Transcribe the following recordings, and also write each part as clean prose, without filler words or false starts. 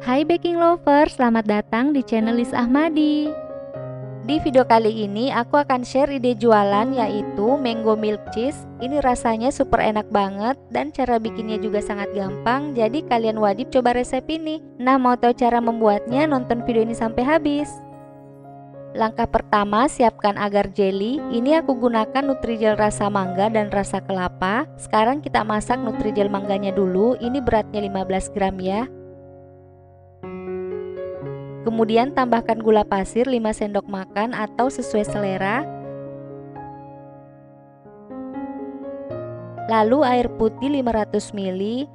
Hai baking lover, selamat datang di channel Lis Ahmadi. Di video kali ini aku akan share ide jualan yaitu mango milk cheese. Ini rasanya super enak banget dan cara bikinnya juga sangat gampang, jadi kalian wajib coba resep ini. Nah, mau tahu cara membuatnya? Nonton video ini sampai habis. Langkah pertama, siapkan agar jelly. Ini aku gunakan Nutrijel rasa mangga dan rasa kelapa. Sekarang kita masak Nutrijel mangganya dulu. Ini beratnya 15 gram ya. Kemudian tambahkan gula pasir 5 sendok makan atau sesuai selera. Lalu air putih 500 ml.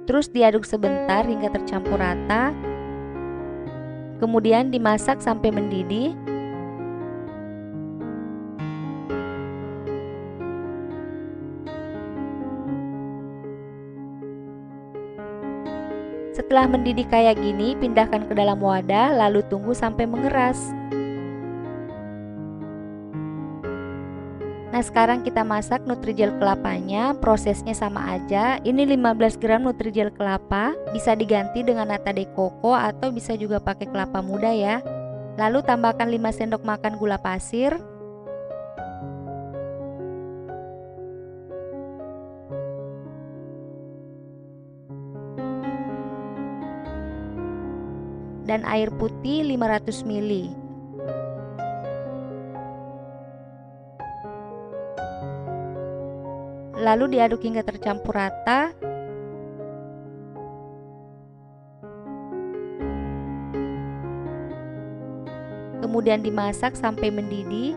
Terus diaduk sebentar hingga tercampur rata. Kemudian dimasak sampai mendidih. Setelah mendidih kayak gini, pindahkan ke dalam wadah lalu tunggu sampai mengeras. Nah, sekarang kita masak Nutrijel kelapanya. Prosesnya sama aja. Ini 15 gram Nutrijel kelapa, bisa diganti dengan nata de coco atau bisa juga pakai kelapa muda ya. Lalu tambahkan 5 sendok makan gula pasir. Dan air putih 500 ml. Lalu diaduk hingga tercampur rata. Kemudian dimasak sampai mendidih.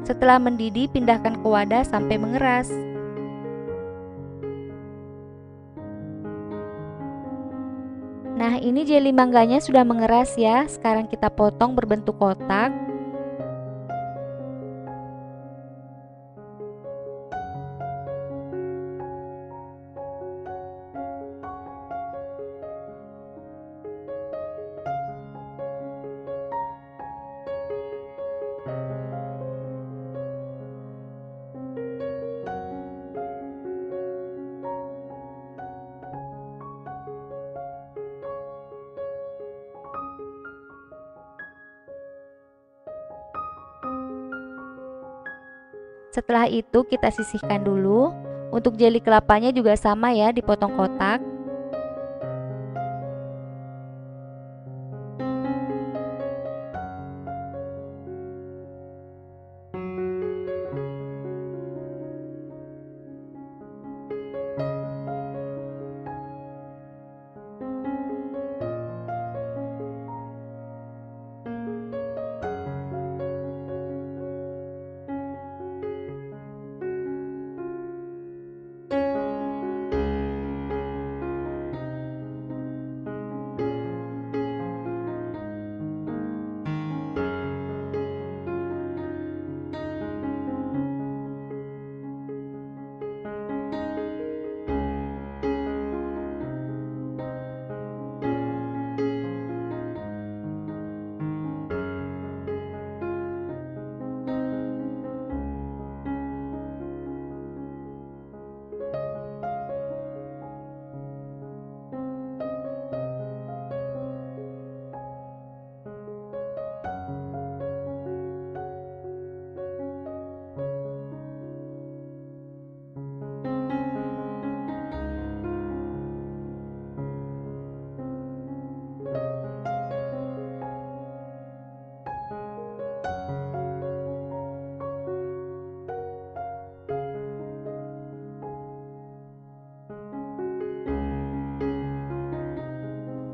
Setelah mendidih, pindahkan ke wadah sampai mengeras. Nah, ini jelly mangganya sudah mengeras ya. Sekarang kita potong berbentuk kotak. Setelah itu kita sisihkan dulu. Untuk jelly kelapanya juga sama ya, dipotong kotak.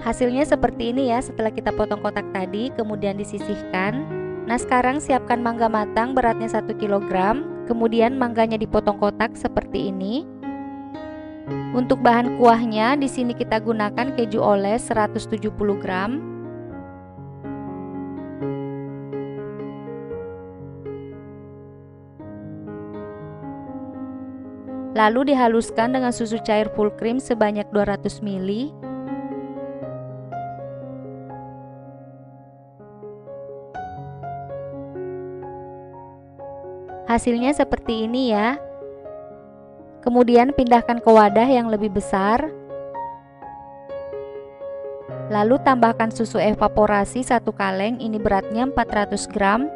Hasilnya seperti ini ya setelah kita potong kotak tadi, kemudian disisihkan. Nah, sekarang siapkan mangga matang beratnya 1 kg. Kemudian mangganya dipotong kotak seperti ini. Untuk bahan kuahnya di sini kita gunakan keju oles 170 gram. Lalu dihaluskan dengan susu cair full cream sebanyak 200 ml. Hasilnya seperti ini ya. Kemudian pindahkan ke wadah yang lebih besar. Lalu tambahkan susu evaporasi 1 kaleng, ini beratnya 400 gram.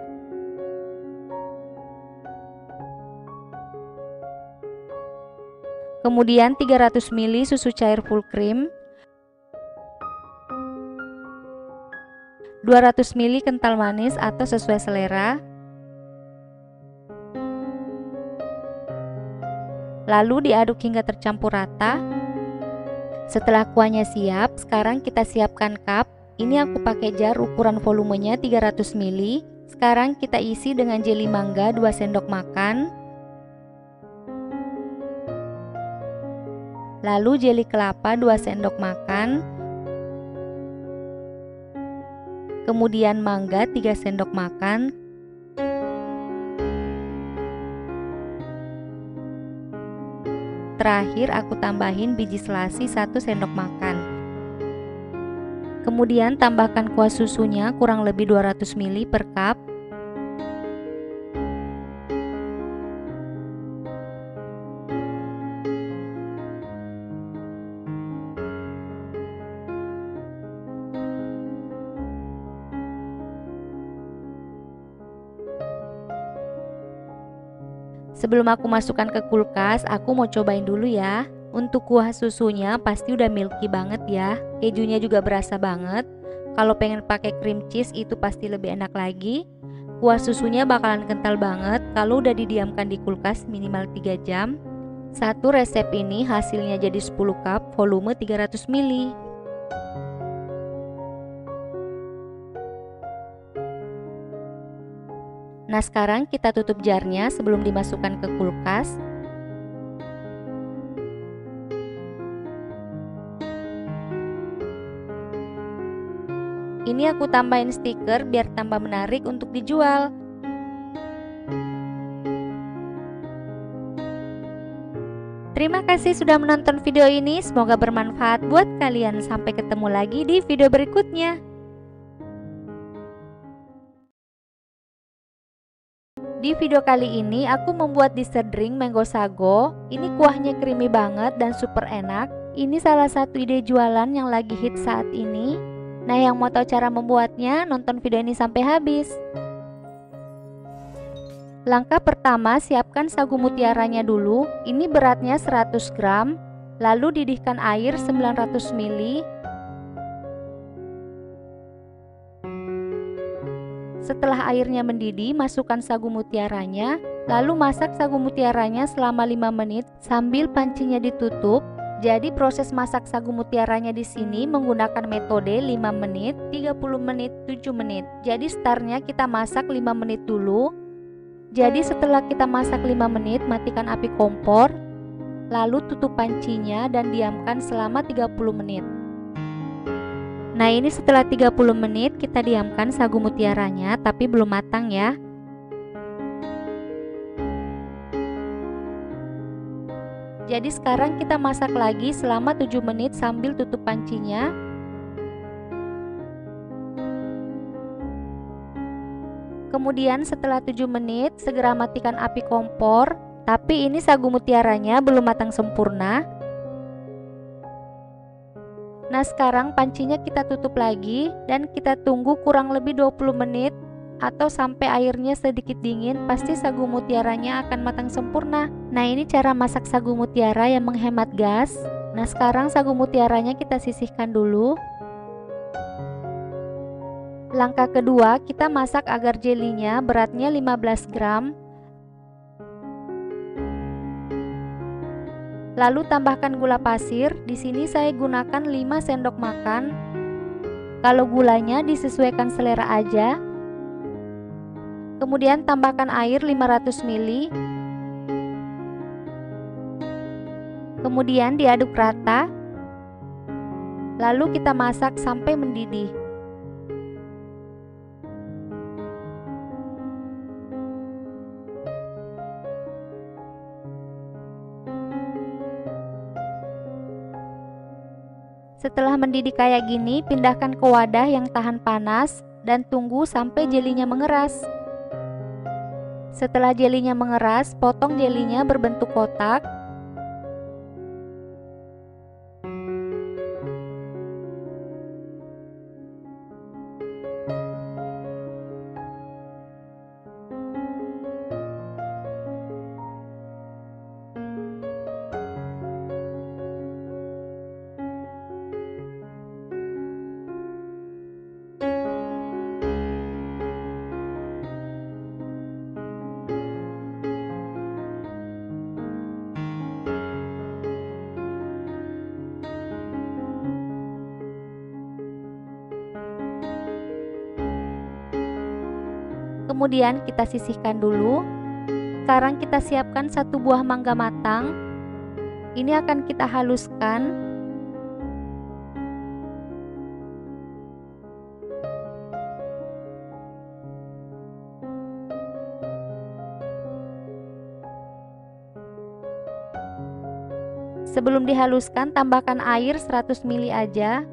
Kemudian 300 ml susu cair full cream. 200 ml kental manis atau sesuai selera. Lalu diaduk hingga tercampur rata. Setelah kuahnya siap, sekarang kita siapkan cup. Ini aku pakai jar ukuran volumenya 300 ml. Sekarang kita isi dengan jeli mangga 2 sendok makan. Lalu jeli kelapa 2 sendok makan. Kemudian mangga 3 sendok makan. Terakhir aku tambahin biji selasi 1 sendok makan. Kemudian tambahkan kuah susunya kurang lebih 200 ml per cup. Sebelum aku masukkan ke kulkas, aku mau cobain dulu ya. Untuk kuah susunya pasti udah milky banget ya. Kejunya juga berasa banget. Kalau pengen pakai cream cheese itu pasti lebih enak lagi. Kuah susunya bakalan kental banget kalau udah didiamkan di kulkas minimal 3 jam. Satu resep ini hasilnya jadi 10 cup volume 300 ml. Nah, sekarang kita tutup jarnya sebelum dimasukkan ke kulkas. Ini aku tambahin stiker biar tambah menarik untuk dijual. Terima kasih sudah menonton video ini, semoga bermanfaat buat kalian. Sampai ketemu lagi di video berikutnya. Di video kali ini aku membuat dessert drink mango sago. Ini kuahnya creamy banget dan super enak. Ini salah satu ide jualan yang lagi hit saat ini. Nah, yang mau tahu cara membuatnya, nonton video ini sampai habis. Langkah pertama, siapkan sagu mutiaranya dulu. Ini beratnya 100 gram. Lalu didihkan air 900 ml. Setelah airnya mendidih, masukkan sagu mutiaranya, lalu masak sagu mutiaranya selama 5 menit sambil pancinya ditutup. Jadi proses masak sagu mutiaranya di sini menggunakan metode 5 menit, 30 menit, 7 menit. Jadi startnya kita masak 5 menit dulu. Jadi setelah kita masak 5 menit, matikan api kompor, lalu tutup pancinya dan diamkan selama 30 menit. Nah, ini setelah 30 menit kita diamkan sagu mutiaranya, tapi belum matang ya. Jadi sekarang kita masak lagi selama 7 menit sambil tutup pancinya. Kemudian setelah 7 menit segera matikan api kompor. Tapi ini sagu mutiaranya belum matang sempurna. Nah, sekarang pancinya kita tutup lagi dan kita tunggu kurang lebih 20 menit atau sampai airnya sedikit dingin, pasti sagu mutiaranya akan matang sempurna. Nah, ini cara masak sagu mutiara yang menghemat gas. Nah, sekarang sagu mutiaranya kita sisihkan dulu. Langkah kedua, kita masak agar jelinya beratnya 15 gram. Lalu tambahkan gula pasir. Di sini saya gunakan 5 sendok makan. Kalau gulanya disesuaikan selera aja. Kemudian tambahkan air 500 ml. Kemudian diaduk rata. Lalu kita masak sampai mendidih. Setelah mendidih kayak gini, pindahkan ke wadah yang tahan panas dan tunggu sampai jelinya mengeras. Setelah jelinya mengeras, potong jelinya berbentuk kotak. Kemudian kita sisihkan dulu. Sekarang kita siapkan 1 buah mangga matang. Ini akan kita haluskan. Sebelum dihaluskan, tambahkan air 100 ml aja.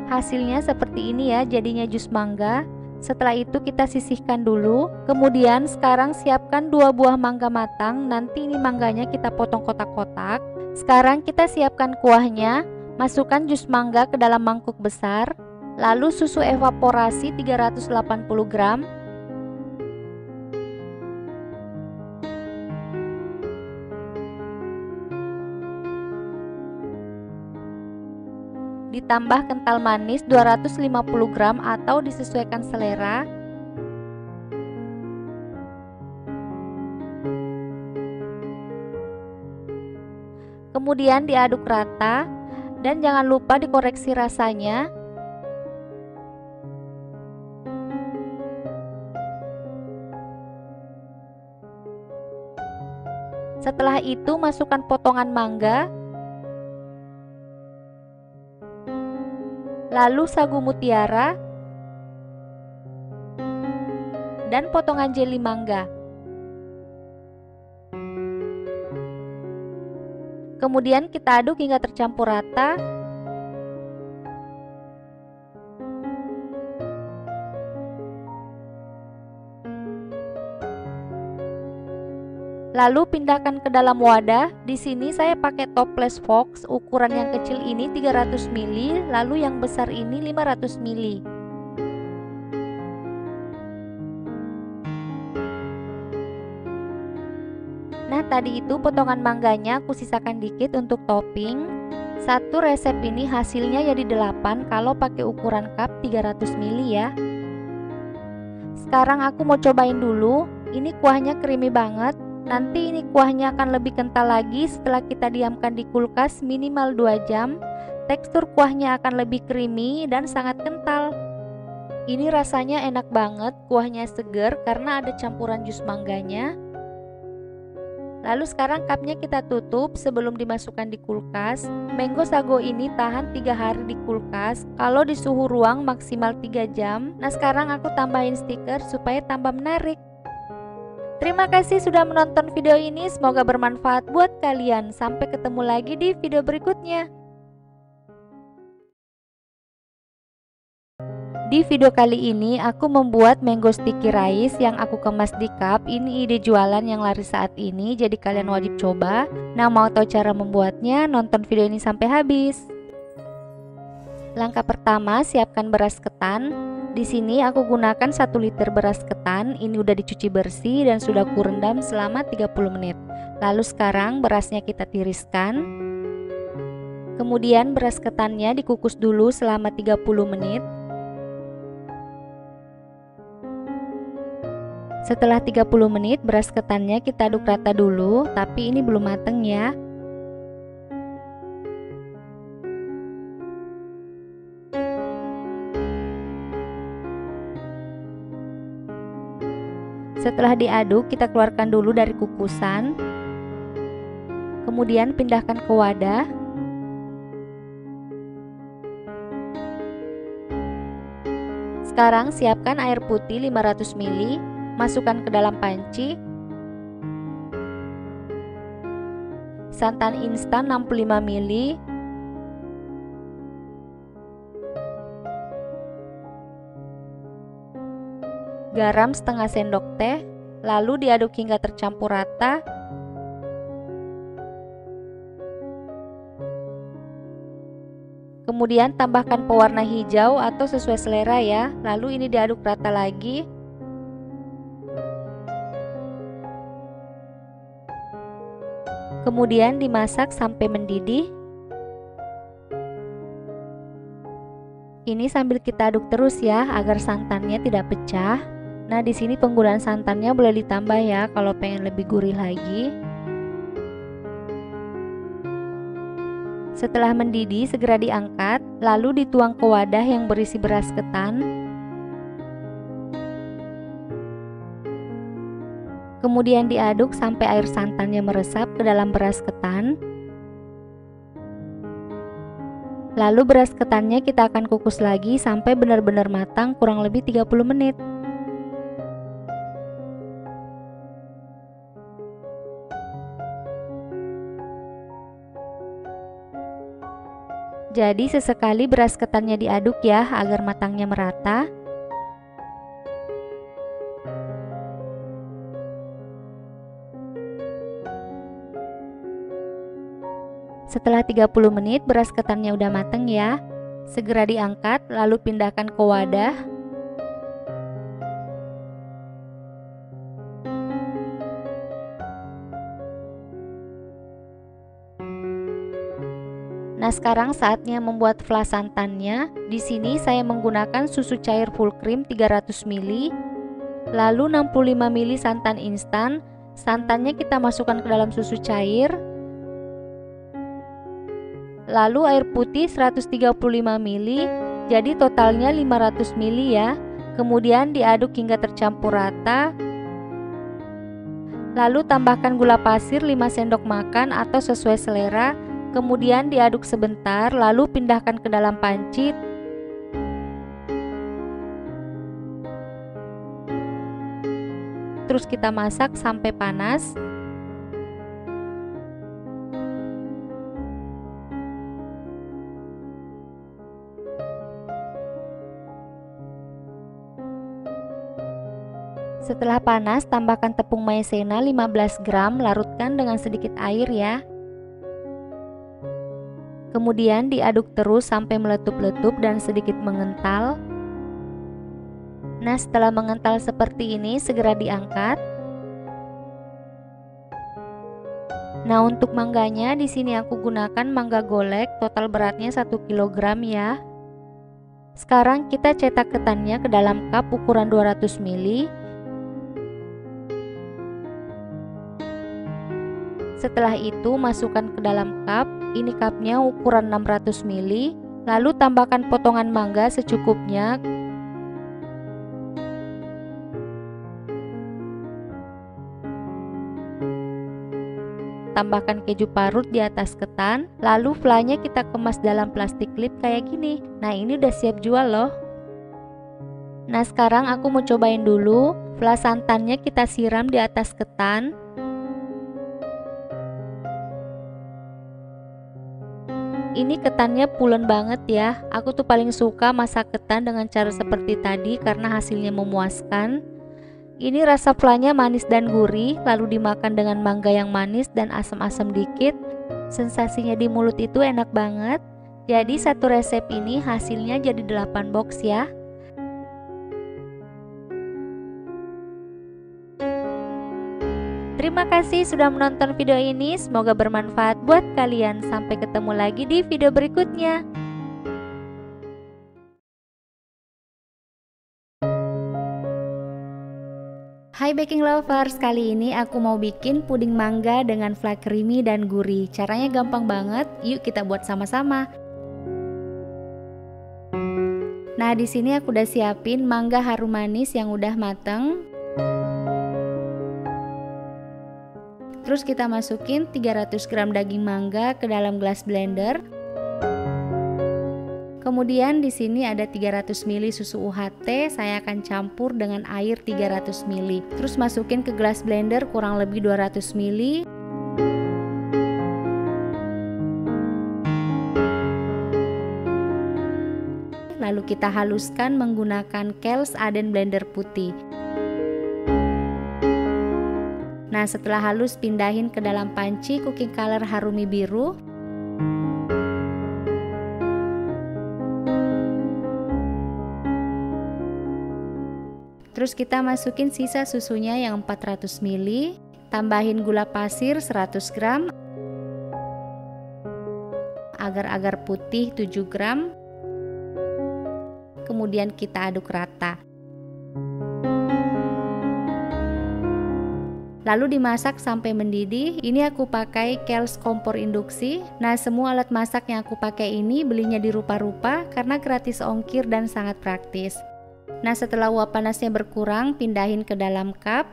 Hasilnya seperti ini ya, jadinya jus mangga. Setelah itu kita sisihkan dulu. Kemudian sekarang siapkan 2 buah mangga matang. Nanti ini mangganya kita potong kotak-kotak. Sekarang kita siapkan kuahnya. Masukkan jus mangga ke dalam mangkuk besar. Lalu susu evaporasi 380 gram. Ditambah kental manis 250 gram atau disesuaikan selera. Kemudian diaduk rata dan jangan lupa dikoreksi rasanya. Setelah itu masukkan potongan mangga, lalu sagu mutiara, dan potongan jeli mangga. Kemudian kita aduk hingga tercampur rata. Lalu pindahkan ke dalam wadah. Di sini saya pakai toples Fox, ukuran yang kecil ini 300 ml, lalu yang besar ini 500 ml. Nah, tadi itu potongan mangganya aku sisakan dikit untuk topping. Satu resep ini hasilnya jadi 8 kalau pakai ukuran cup 300 ml ya. Sekarang aku mau cobain dulu. Ini kuahnya creamy banget. Nanti ini kuahnya akan lebih kental lagi setelah kita diamkan di kulkas minimal 2 jam. Tekstur kuahnya akan lebih creamy dan sangat kental. Ini rasanya enak banget, kuahnya seger karena ada campuran jus mangganya. Lalu sekarang cupnya kita tutup sebelum dimasukkan di kulkas. Mango sago ini tahan 3 hari di kulkas, kalau di suhu ruang maksimal 3 jam. Nah, sekarang aku tambahin stiker supaya tambah menarik. Terima kasih sudah menonton video ini, semoga bermanfaat buat kalian. Sampai ketemu lagi di video berikutnya. Di video kali ini aku membuat mango sticky rice yang aku kemas di cup. Ini ide jualan yang laris saat ini, jadi kalian wajib coba. Nah, mau tahu cara membuatnya? Nonton video ini sampai habis. Langkah pertama, siapkan beras ketan. Di sini aku gunakan 1 liter beras ketan. Ini udah dicuci bersih dan sudah kurendam selama 30 menit. Lalu sekarang berasnya kita tiriskan. Kemudian beras ketannya dikukus dulu selama 30 menit. Setelah 30 menit beras ketannya kita aduk rata dulu, tapi ini belum mateng ya. Setelah diaduk, kita keluarkan dulu dari kukusan. Kemudian pindahkan ke wadah. Sekarang siapkan air putih 500 ml, masukkan ke dalam panci. santan instan 65 ml, garam setengah sendok teh, lalu diaduk hingga tercampur rata. Kemudian tambahkan pewarna hijau atau sesuai selera ya, lalu ini diaduk rata lagi. Kemudian dimasak sampai mendidih. Ini sambil kita aduk terus ya agar santannya tidak pecah. Nah, di sini penggunaan santannya boleh ditambah ya kalau pengen lebih gurih lagi. Setelah mendidih segera diangkat, lalu dituang ke wadah yang berisi beras ketan. Kemudian diaduk sampai air santannya meresap ke dalam beras ketan. Lalu beras ketannya kita akan kukus lagi sampai benar-benar matang kurang lebih 30 menit. Jadi sesekali beras ketannya diaduk ya agar matangnya merata. Setelah 30 menit beras ketannya udah mateng ya. Segera diangkat lalu pindahkan ke wadah. Nah, sekarang saatnya membuat fla santannya. Di sini saya menggunakan susu cair full cream 300 ml, lalu 65 ml santan instan. Santannya kita masukkan ke dalam susu cair. Lalu air putih 135 ml, jadi totalnya 500 ml ya. Kemudian diaduk hingga tercampur rata. Lalu tambahkan gula pasir 5 sendok makan atau sesuai selera. Kemudian diaduk sebentar, lalu pindahkan ke dalam panci. Terus kita masak sampai panas. Setelah panas, tambahkan tepung maizena 15 gram, larutkan dengan sedikit air ya. Kemudian diaduk terus sampai meletup-letup dan sedikit mengental. Nah, setelah mengental seperti ini, segera diangkat. Nah, untuk mangganya di sini aku gunakan mangga golek, total beratnya 1 kg ya. Sekarang kita cetak ketannya ke dalam cup ukuran 200 ml. Setelah itu masukkan ke dalam cup, ini cupnya ukuran 600 ml, lalu tambahkan potongan mangga secukupnya. Tambahkan keju parut di atas ketan, lalu flanya kita kemas dalam plastik klip kayak gini. Nah, ini udah siap jual loh. Nah, sekarang aku mau cobain dulu. Fla santannya kita siram di atas ketan. Ini ketannya pulen banget ya. Aku tuh paling suka masak ketan dengan cara seperti tadi karena hasilnya memuaskan. Ini rasa flanya manis dan gurih, lalu dimakan dengan mangga yang manis dan asam-asam dikit. Sensasinya di mulut itu enak banget. Jadi satu resep ini hasilnya jadi 8 box ya. Terima kasih sudah menonton video ini, semoga bermanfaat buat kalian. Sampai ketemu lagi di video berikutnya. Hai baking lovers, kali ini aku mau bikin puding mangga dengan fla creamy dan gurih. Caranya gampang banget, yuk kita buat sama-sama. Nah, di sini aku udah siapin mangga harum manis yang udah mateng. Terus kita masukin 300 gram daging mangga ke dalam gelas blender. Kemudian di sini ada 300 ml susu UHT, saya akan campur dengan air 300 ml. Terus masukin ke gelas blender kurang lebih 200 ml. lalu kita haluskan menggunakan Kiehl's Aden blender putih. Nah, setelah halus pindahin ke dalam panci cooking color Harumi biru. Terus kita masukin sisa susunya yang 400 ml, tambahin gula pasir 100 gram, agar-agar putih 7 gram, kemudian kita aduk rata. Lalu dimasak sampai mendidih. Ini aku pakai Kiehl's kompor induksi. Nah, semua alat masak yang aku pakai ini belinya di Rupa-Rupa karena gratis ongkir dan sangat praktis. Nah, setelah uap panasnya berkurang, pindahin ke dalam cup.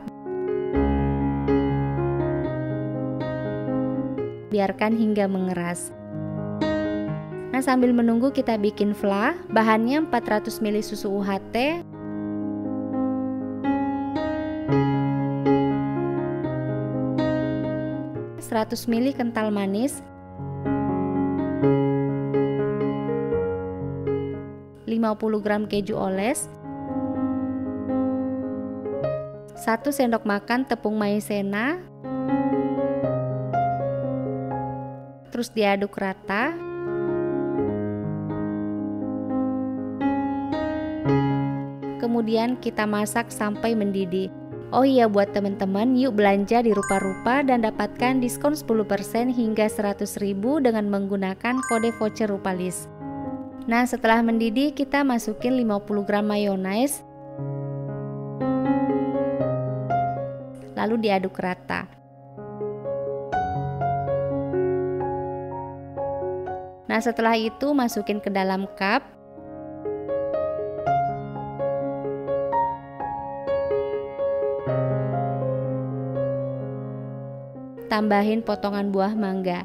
Biarkan hingga mengeras. Nah, sambil menunggu kita bikin fla. Bahannya 400 ml susu UHT, 100 ml kental manis, 50 gram keju oles, 1 sendok makan tepung maizena, terus diaduk rata. Kemudian kita masak sampai mendidih. Oh iya, buat teman-teman, yuk belanja di Rupa-Rupa dan dapatkan diskon 10% hingga 100.000 dengan menggunakan kode voucher Rupalis. Nah, setelah mendidih kita masukin 50 gram mayonaise, lalu diaduk rata. Nah, setelah itu masukin ke dalam cup. Tambahin potongan buah mangga.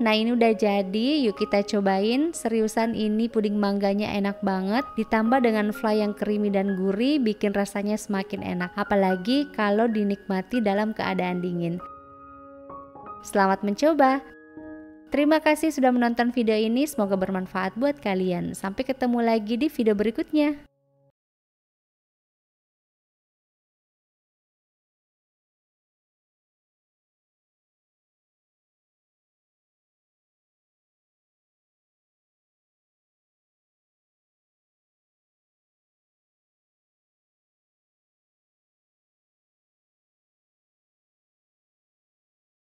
Nah, ini udah jadi, yuk kita cobain. Seriusan ini puding mangganya enak banget, ditambah dengan fla yang creamy dan gurih, bikin rasanya semakin enak. Apalagi kalau dinikmati dalam keadaan dingin. Selamat mencoba. Terima kasih sudah menonton video ini, semoga bermanfaat buat kalian. Sampai ketemu lagi di video berikutnya.